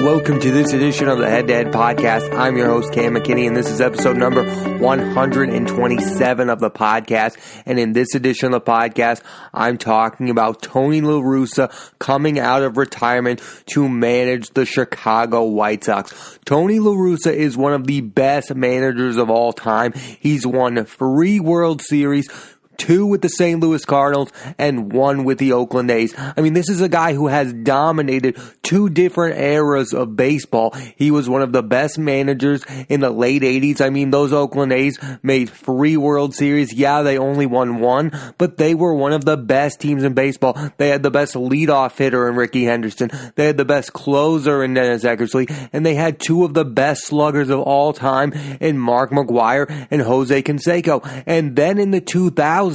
welcome to this edition of the Head to Head Podcast. I'm your host, Cam McKinney, and this is episode number 127 of the podcast. And in this edition of the podcast, I'm talking about Tony La Russa coming out of retirement to manage the Chicago White Sox. Tony La Russa is one of the best managers of all time. He's won 3 World Series, 2 with the St. Louis Cardinals, and 1 with the Oakland A's. I mean, this is a guy who has dominated 2 different eras of baseball. He was one of the best managers in the late 80s. I mean, those Oakland A's made 3 World Series. Yeah, they only won 1, but they were one of the best teams in baseball. They had the best leadoff hitter in Rickey Henderson. They had the best closer in Dennis Eckersley, and they had 2 of the best sluggers of all time in Mark McGwire and Jose Canseco. And then in the 2000s,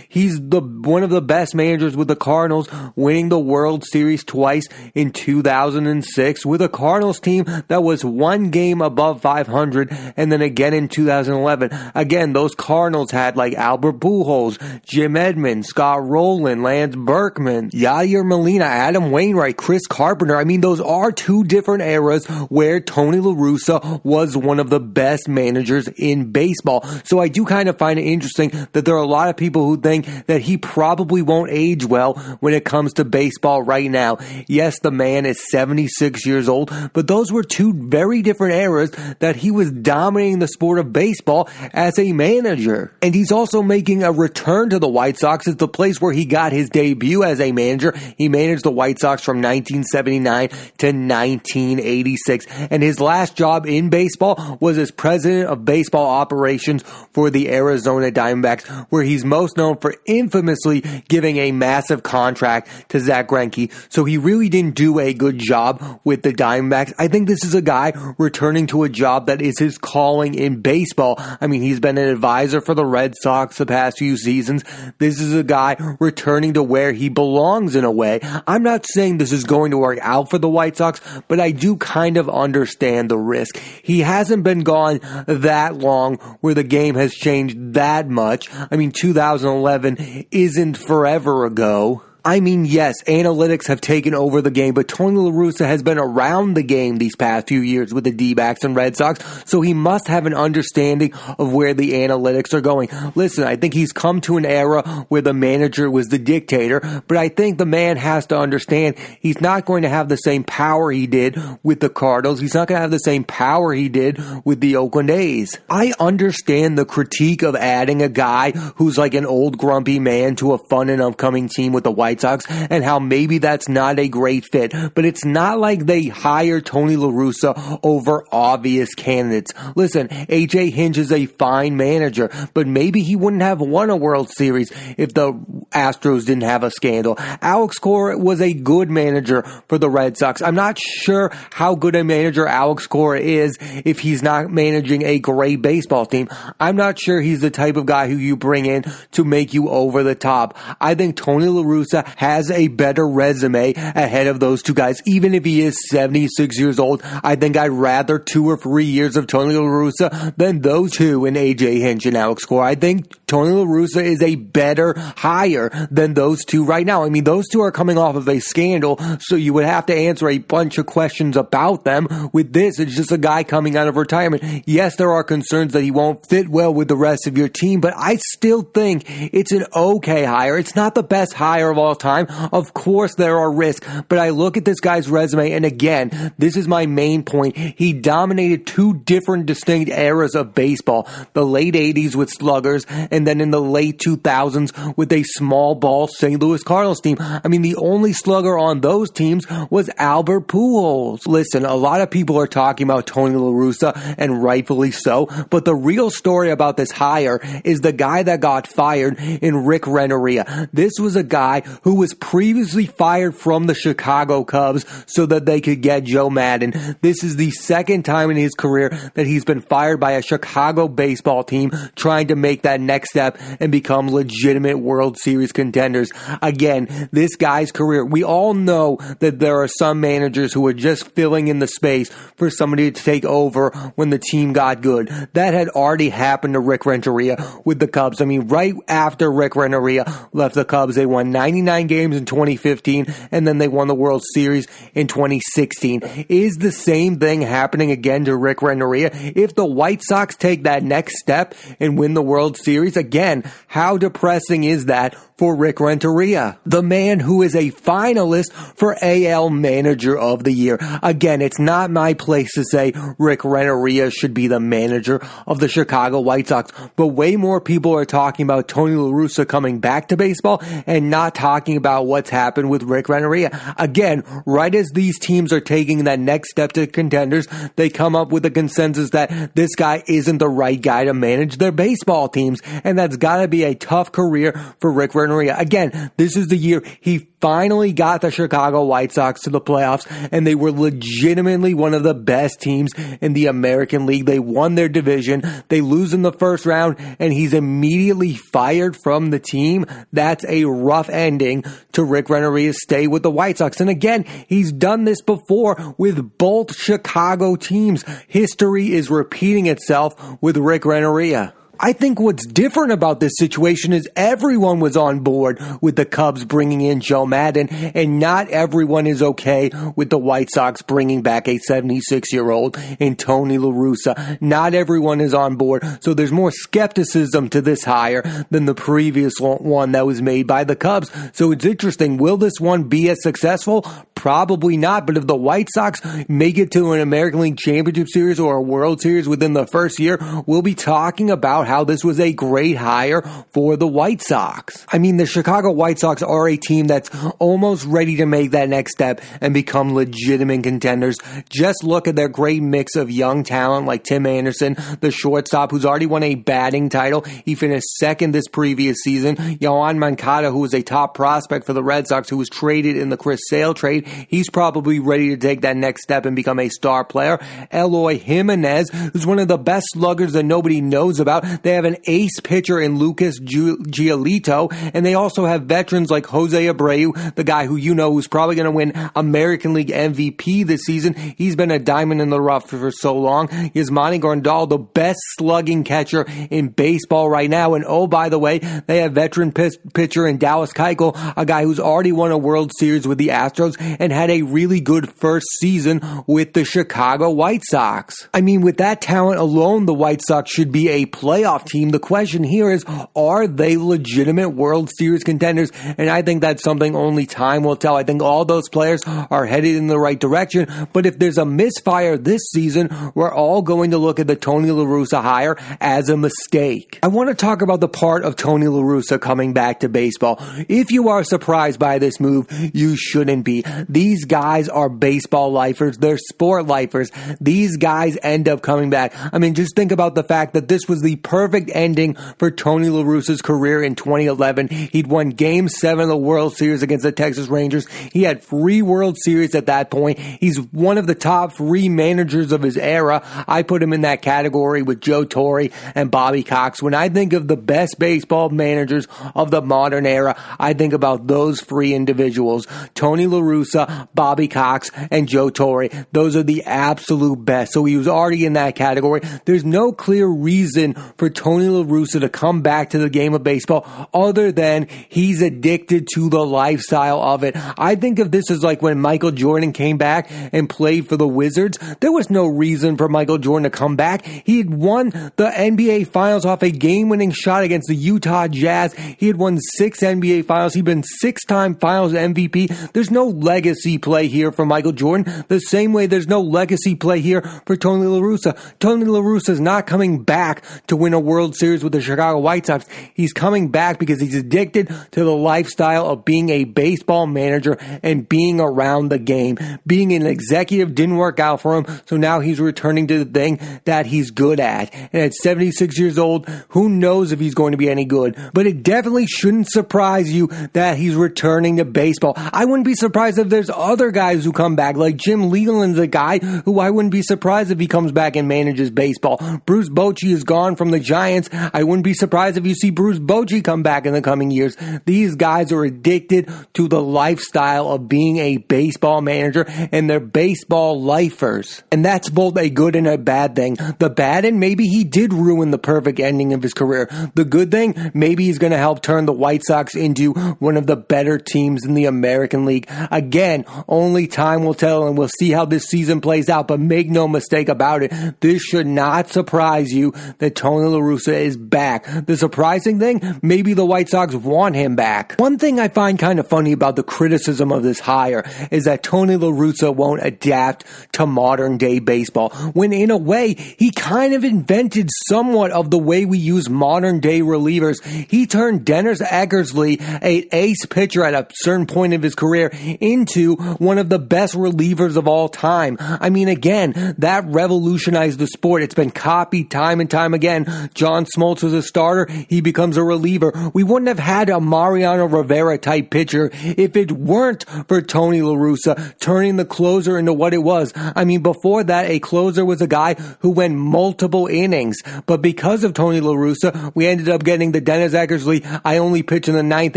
he's one of the best managers with the Cardinals, winning the World Series twice in 2006 with a Cardinals team that was 1 game above 500, and then again in 2011. Again, those Cardinals had like Albert Pujols, Jim Edmonds, Scott Rowland, Lance Berkman, Yadier Molina, Adam Wainwright, Chris Carpenter. I mean, those are 2 different eras where Tony La Russa was one of the best managers in baseball. So I do kind of find it interesting that there are a lot of people who think that he probably won't age well when it comes to baseball right now. Yes, the man is 76 years old, but those were 2 very different eras that he was dominating the sport of baseball as a manager. And he's also making a return to the White Sox. It's the place where he got his debut as a manager. He managed the White Sox from 1979 to 1986, and his last job in baseball was as president of baseball operations for the Arizona Diamondbacks, where he's most known for infamously giving a massive contract to Zach Greinke. So he really didn't do a good job with the Diamondbacks. I think this is a guy returning to a job that is his calling in baseball. I mean, he's been an advisor for the Red Sox the past few seasons. This is a guy returning to where he belongs in a way. I'm not saying this is going to work out for the White Sox, but I do kind of understand the risk. He hasn't been gone that long where the game has changed that much. I mean, 2011 isn't forever ago. I mean, yes, analytics have taken over the game, but Tony La Russa has been around the game these past few years with the D-backs and Red Sox, so he must have an understanding of where the analytics are going. Listen, I think he's come to an era where the manager was the dictator, but I think the man has to understand he's not going to have the same power he did with the Cardinals. He's not going to have the same power he did with the Oakland A's. I understand the critique of adding a guy who's like an old grumpy man to a fun and upcoming team with the White Sox, and how maybe that's not a great fit, but it's not like they hire Tony La Russa over obvious candidates. Listen, AJ Hinch is a fine manager, but maybe he wouldn't have won a World Series if the Astros didn't have a scandal. Alex Cora was a good manager for the Red Sox. I'm not sure how good a manager Alex Cora is if he's not managing a great baseball team. I'm not sure he's the type of guy who you bring in to make you over the top. I think Tony La Russa has a better resume ahead of those 2 guys. Even if he is 76 years old, I think I'd rather 2 or 3 years of Tony La Russa than those 2 in AJ Hinch and Alex Cora. I think Tony La Russa is a better hire than those 2 right now. I mean, those 2 are coming off of a scandal, so you would have to answer a bunch of questions about them. With this, it's just a guy coming out of retirement. Yes, there are concerns that he won't fit well with the rest of your team, but I still think it's an okay hire. It's not the best hire of all time. Of course, there are risks, but I look at this guy's resume, and again, this is my main point. He dominated 2 different distinct eras of baseball. The late 80s with sluggers, and then in the late 2000s with a small ball St. Louis Cardinals team. I mean, the only slugger on those teams was Albert Pujols. Listen, a lot of people are talking about Tony La Russa, and rightfully so, but the real story about this hire is the guy that got fired in Rick Renteria. This was a guy who was previously fired from the Chicago Cubs so that they could get Joe Madden. This is the 2nd time in his career that he's been fired by a Chicago baseball team trying to make that next step and become legitimate World Series contenders. Again, this guy's career, we all know that there are some managers who are just filling in the space for somebody to take over when the team got good. That had already happened to Rick Renteria with the Cubs. I mean, right after Rick Renteria left the Cubs, they won 99 69 games in 2015, and then they won the World Series in 2016. Is the same thing happening again to Rick Renteria? If the White Sox take that next step and win the World Series, again, how depressing is that for Rick Renteria, the man who is a finalist for AL Manager of the Year? Again, it's not my place to say Rick Renteria should be the manager of the Chicago White Sox, but way more people are talking about Tony La Russa coming back to baseball and not talking about what's happened with Rick Renteria. Again, right as these teams are taking that next step to contenders, they come up with a consensus that this guy isn't the right guy to manage their baseball teams, and that's got to be a tough career for Rick Renteria. Again, this is the year he finally got the Chicago White Sox to the playoffs, and they were legitimately one of the best teams in the American League. They won their division. They lose in the first round, and he's immediately fired from the team. That's a rough ending to Rick Renteria's stay with the White Sox. And again, he's done this before with both Chicago teams. History is repeating itself with Rick Renteria. I think what's different about this situation is everyone was on board with the Cubs bringing in Joe Maddon, and not everyone is okay with the White Sox bringing back a 76-year-old in Tony La Russa. Not everyone is on board, so there's more skepticism to this hire than the previous one that was made by the Cubs. So it's interesting. Will this one be as successful? Probably not, but if the White Sox make it to an American League Championship Series or a World Series within the first year, we'll be talking about how this was a great hire for the White Sox. I mean, the Chicago White Sox are a team that's almost ready to make that next step and become legitimate contenders. Just look at their great mix of young talent like Tim Anderson, the shortstop who's already won a batting title. He finished second this previous season. Yohan Moncada, who was a top prospect for the Red Sox, who was traded in the Chris Sale trade, he's probably ready to take that next step and become a star player. Eloy Jimenez, who's one of the best sluggers that nobody knows about. They have an ace pitcher in Lucas Giolito, and they also have veterans like Jose Abreu, the guy who you know who's probably going to win American League MVP this season. He's been a diamond in the rough for so long. Yasmani Grandal, the best slugging catcher in baseball right now. And oh, by the way, they have veteran pitcher in Dallas Keuchel, a guy who's already won a World Series with the Astros and had a really good first season with the Chicago White Sox. I mean, with that talent alone, the White Sox should be a playoff team. The question here is, are they legitimate World Series contenders? And I think that's something only time will tell. I think all those players are headed in the right direction, but if there's a misfire this season, we're all going to look at the Tony La Russa hire as a mistake. I want to talk about the part of Tony La Russa coming back to baseball. If you are surprised by this move, you shouldn't be. These guys are baseball lifers. They're sport lifers. These guys end up coming back. I mean, just think about the fact that this was the perfect ending for Tony La Russa's career in 2011. He'd won Game 7 of the World Series against the Texas Rangers. He had 3 World Series at that point. He's one of the top 3 managers of his era. I put him in that category with Joe Torre and Bobby Cox. When I think of the best baseball managers of the modern era, I think about those 3 individuals: Tony La Russa, Bobby Cox, and Joe Torre. Those are the absolute best. So he was already in that category. There's no clear reason for Tony La Russa to come back to the game of baseball other than he's addicted to the lifestyle of it. I think of this as like when Michael Jordan came back and played for the Wizards. There was no reason for Michael Jordan to come back. He had won the NBA Finals off a game-winning shot against the Utah Jazz. He had won 6 NBA Finals. He'd been 6-time Finals MVP. There's no legacy play here for Michael Jordan, the same way there's no legacy play here for Tony La Russa. Tony La Russa is not coming back to win a World Series with the Chicago White Sox. He's coming back because he's addicted to the lifestyle of being a baseball manager and being around the game. Being an executive didn't work out for him, so now he's returning to the thing that he's good at. And at 76 years old, who knows if he's going to be any good. But it definitely shouldn't surprise you that he's returning to baseball. I wouldn't be surprised if there's other guys who come back, like Jim Leland's a guy who I wouldn't be surprised if he comes back and manages baseball. Bruce Bochy is gone from the Giants. I wouldn't be surprised if you see Bruce Bochy come back in the coming years. These guys are addicted to the lifestyle of being a baseball manager, and they're baseball lifers. And that's both a good and a bad thing. The bad end, maybe he did ruin the perfect ending of his career. The good thing, maybe he's going to help turn the White Sox into one of the better teams in the American League. Again, only time will tell, and we'll see how this season plays out, but make no mistake about it, this should not surprise you that Tony La Russa is back. The surprising thing, maybe the White Sox want him back. One thing I find kind of funny about the criticism of this hire is that Tony La Russa won't adapt to modern day baseball, when in a way, he kind of invented somewhat of the way we use modern day relievers. He turned Dennis Eckersley, an ace pitcher at a certain point of his career, into one of the best relievers of all time. I mean, again, that revolutionized the sport. It's been copied time and time again. John Smoltz was a starter. He becomes a reliever. We wouldn't have had a Mariano Rivera type pitcher if it weren't for Tony La Russa turning the closer into what it was. I mean, before that, a closer was a guy who went multiple innings. But because of Tony La Russa, we ended up getting the Dennis Eckersley, I only pitch in the ninth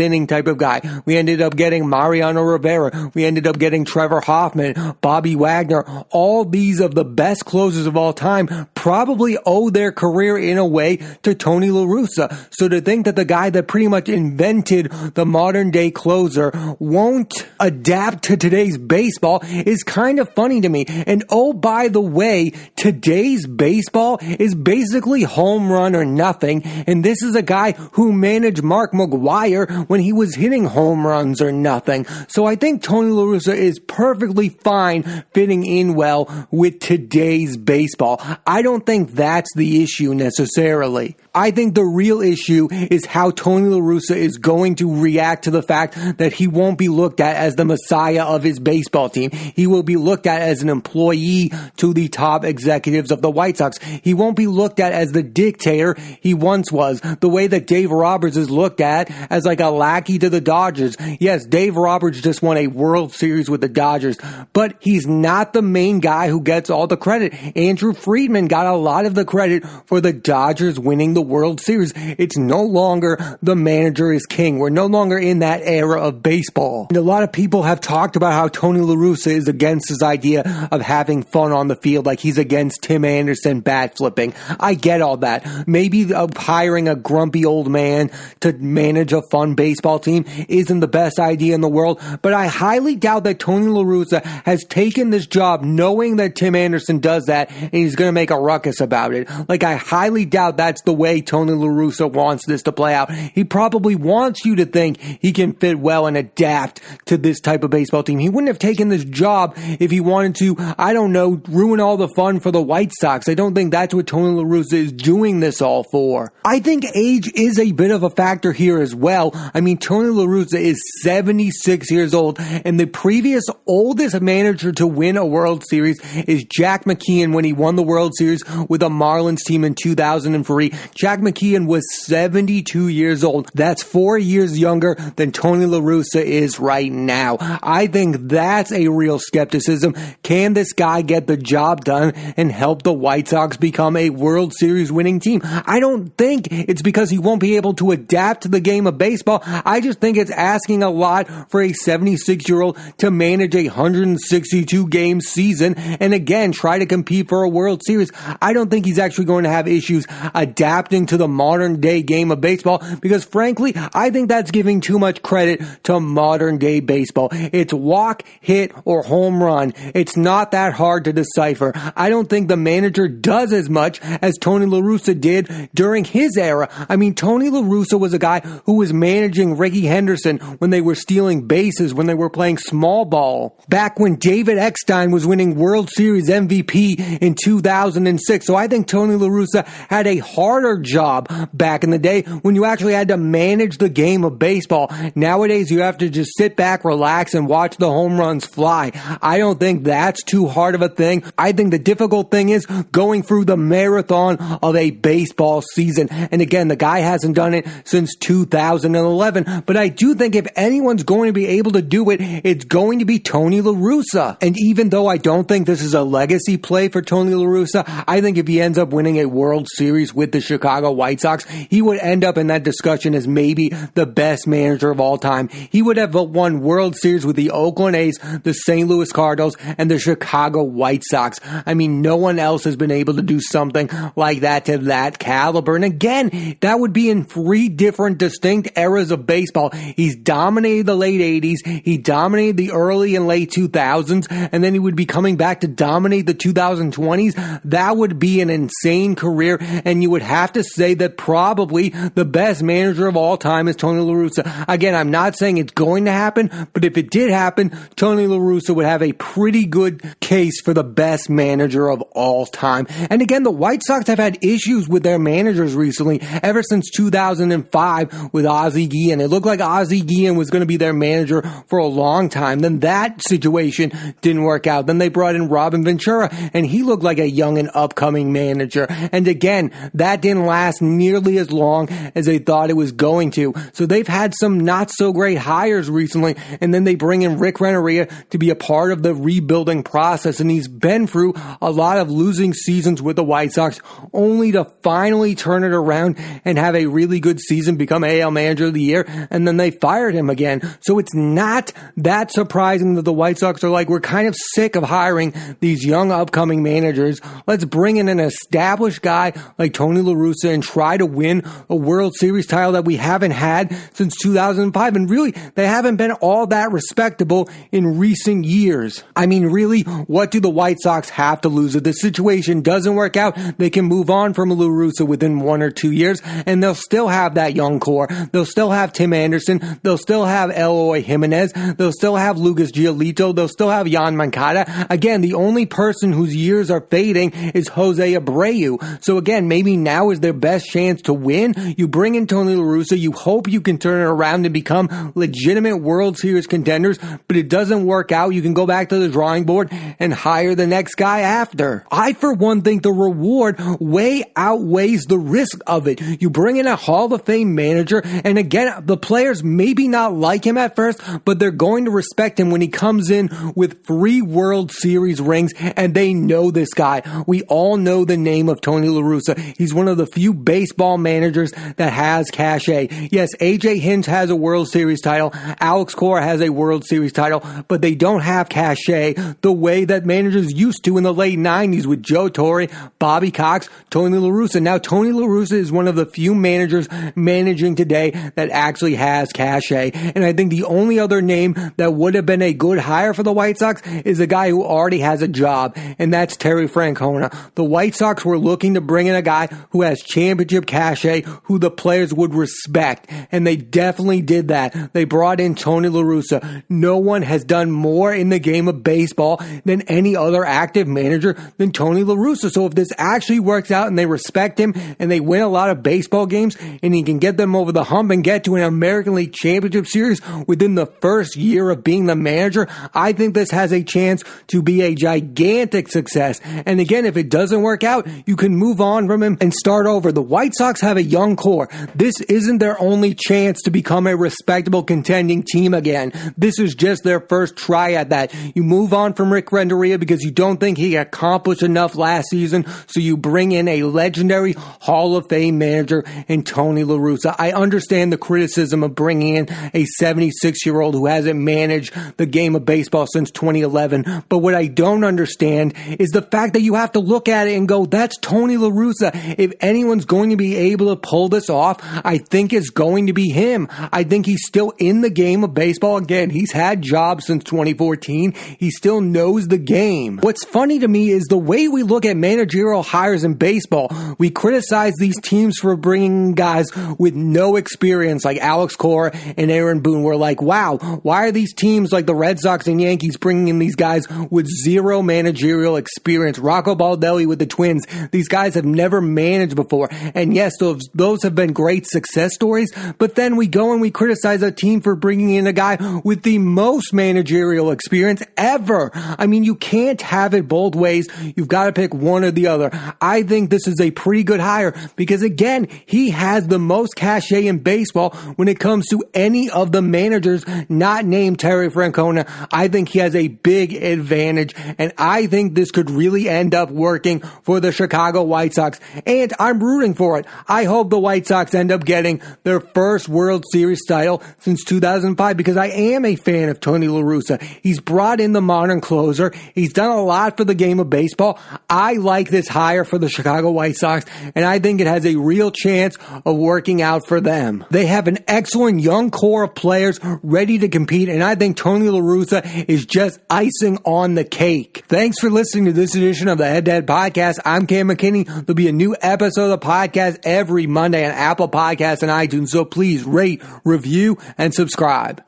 inning type of guy. We ended up getting Mariano Rivera. We ended up getting Trevor Hoffman, Bobby Wagner. All these of the best closers of all time probably owe their career in a way to Tony La Russa. So to think that the guy that pretty much invented the modern day closer won't adapt to today's baseball is kind of funny to me. And oh, by the way, today's baseball is basically home run or nothing. And this is a guy who managed Mark McGwire when he was hitting home runs or nothing. So I think Tony La Russa is perfectly fine fitting in well with today's baseball. I don't think that's the issue necessarily. I think the real issue is how Tony La Russa is going to react to the fact that he won't be looked at as the messiah of his baseball team. He will be looked at as an employee to the top executives of the White Sox. He won't be looked at as the dictator he once was, the way that Dave Roberts is looked at as like a lackey to the Dodgers. Yes, Dave Roberts just won a World Series with the Dodgers, but he's not the main guy who gets all the credit. Andrew Friedman got a lot of the credit for the Dodgers winning the World Series. It's no longer the manager is king. We're no longer in that era of baseball. And a lot of people have talked about how Tony La Russa is against his idea of having fun on the field, like he's against Tim Anderson bat flipping. I get all that. Maybe hiring a grumpy old man to manage a fun baseball team isn't the best idea in the world, but I highly doubt that Tony La Russa has taken this job knowing that Tim Anderson does that and he's going to make a ruckus about it. Like, I highly doubt that's the way Tony La Russa wants this to play out. He probably wants you to think he can fit well and adapt to this type of baseball team. He wouldn't have taken this job if he wanted to, I don't know, ruin all the fun for the White Sox. I don't think that's what Tony La Russa is doing this all for. I think age is a bit of a factor here as well. I mean, Tony La Russa is 76 years old, and the previous oldest manager to win a World Series is Jack McKeon when he won the World Series with the Marlins team in 2003. Jack McKeon was 72 years old. That's 4 years younger than Tony La Russa is right now. I think that's a real skepticism. Can this guy get the job done and help the White Sox become a World Series winning team? I don't think it's because he won't be able to adapt to the game of baseball. I just think it's asking a lot for a 76-year-old to manage a 162 game season and again try to compete for a World Series. I don't think he's actually going to have issues adapting to the modern day game of baseball because frankly, I think that's giving too much credit to modern day baseball. It's walk, hit, or home run. It's not that hard to decipher. I don't think the manager does as much as Tony La Russa did during his era. I mean, Tony La Russa was a guy who was managing Ricky Henderson when they were stealing bases, when they were playing small ball. Back when David Eckstein was winning World Series MVP in 2006. So I think Tony La Russa had a harder job back in the day when you actually had to manage the game of baseball. Nowadays, you have to just sit back, relax, and watch the home runs fly. I don't think that's too hard of a thing. I think the difficult thing is going through the marathon of a baseball season. And again, the guy hasn't done it since 2011. But I do think if anyone's going to be able to do it, it's going to be Tony La Russa. And even though I don't think this is a legacy play for Tony La Russa, I think if he ends up winning a World Series with the Chicago White Sox, he would end up in that discussion as maybe the best manager of all time. He would have won World Series with the Oakland A's, the St. Louis Cardinals, and the Chicago White Sox. I mean, no one else has been able to do something like that to that caliber. And again, that would be in 3 different distinct eras of baseball. He's dominated the late 80s, he dominated the early and late 2000s, and then he would be coming back to dominate the 2020s. That would be an insane career, and you would have to say that probably the best manager of all time is Tony La Russa. Again, I'm not saying it's going to happen, but if it did happen, Tony La Russa would have a pretty good case for the best manager of all time. And again, the White Sox have had issues with their managers recently, ever since 2005 with Ozzie Guillen. It looked like Ozzie Guillen was going to be their manager for a long time. Then that situation didn't work out. Then they brought in Robin Ventura, and he looked like a young and upcoming manager. And again, that didn't last nearly as long as they thought it was going to. So they've had some not so great hires recently, and then they bring in Rick Renteria to be a part of the rebuilding process, and he's been through a lot of losing seasons with the White Sox, only to finally turn it around and have a really good season, become AL Manager of the Year, and then they fired him again. So it's not that surprising that the White Sox are like, we're kind of sick of hiring these young upcoming managers. Let's bring in an established guy like Tony La Russa and try to win a World Series title that we haven't had since 2005. And really, they haven't been all that respectable in recent years. I mean, really, what do the White Sox have to lose? If the situation doesn't work out, they can move on from La Russa within 1 or 2 years, and they'll still have that young core. They'll still have Tim Anderson. They'll still have Eloy Jimenez. They'll still have Lucas Giolito. They'll still have Jan Moncada. Again, the only person whose years are fading is Jose Abreu. So again, maybe now is their best chance to win. You bring in Tony La Russa. You hope you can turn it around and become legitimate World Series contenders, but it doesn't work out. You can go back to the drawing board and hire the next guy after. I, for one, think the reward way outweighs the risk of it. You bring in a Hall of Fame manager, and again, the players maybe not like him at first, but they're going to respect him when he comes in with 3 World Series rings, and they know this guy. We all know the name of Tony La Russa. He's one of the few baseball managers that has cachet. Yes, A.J. Hinch has a World Series title. Alex Cora has a World Series title, but they don't have cachet the way that managers used to in the late 90s with Joe Torre, Bobby Cox, Tony La Russa. Now, Tony La Russa is one of the few managers managing today that actually has cachet. And I think the only other name that would have been a good hire for the White Sox is a guy who already has a job, and that's Terry Francona. The White Sox were looking to bring in a guy who has championship cachet, who the players would respect, and they definitely did that. They brought in Tony La Russa. No one has done more in the game of baseball than any other active manager than Tony La Russa. So if this actually works out and they respect him and they win a lot of baseball games and he can get them over the hump and get to an American League Championship Series within the first year of being the manager, I think this has a chance to be a gigantic success. And again, if it doesn't work out, you can move on from him and start over. The White Sox have a young core. This isn't their only chance to become a respectable contending team again. This is just their first try at that. You move on from Rick Renteria because you don't think he accomplished enough last season, so you bring in a legendary Hall of Fame manager in Tony La Russa. I understand the criticism of bringing in a 76-year-old who hasn't managed the game of baseball since 2011, but what I don't understand is the fact that you have to look at it and go, that's Tony La Russa. If anyone's going to be able to pull this off, I think it's going to be him. I think he's still in the game of baseball. Again, he's had jobs since 2014. He still knows the game. What's funny to me is the way we look at managerial hires in baseball. We criticize these teams for bringing guys with no experience like Alex Cora and Aaron Boone. We're like, wow, why are these teams like the Red Sox and Yankees bringing in these guys with zero managerial experience? Rocco Baldelli with the Twins. These guys have never managed before. And yes, those have been great success stories, but then we go and we criticize a team for bringing in a guy with the most managerial experience ever. I mean, you can't have it both ways. You've got to pick one or the other. I think this is a pretty good hire because, again, he has the most cachet in baseball when it comes to any of the managers not named Terry Francona. I think he has a big advantage, and I think this could really end up working for the Chicago White Sox, and I'm rooting for it. I hope the White Sox end up getting their first World Series title since 2005 because I am a fan of Tony La Russa. He's brought in the modern closer. He's done a lot for the game of baseball. I like this hire for the Chicago White Sox, and I think it has a real chance of working out for them. They have an excellent young core of players ready to compete, and I think Tony La Russa is just icing on the cake. Thanks for listening to this edition of the Head to Head Podcast. I'm Cam McKinney. There'll be a new episode of the podcast every Monday on Apple Podcasts and iTunes, so please rate, review, and subscribe.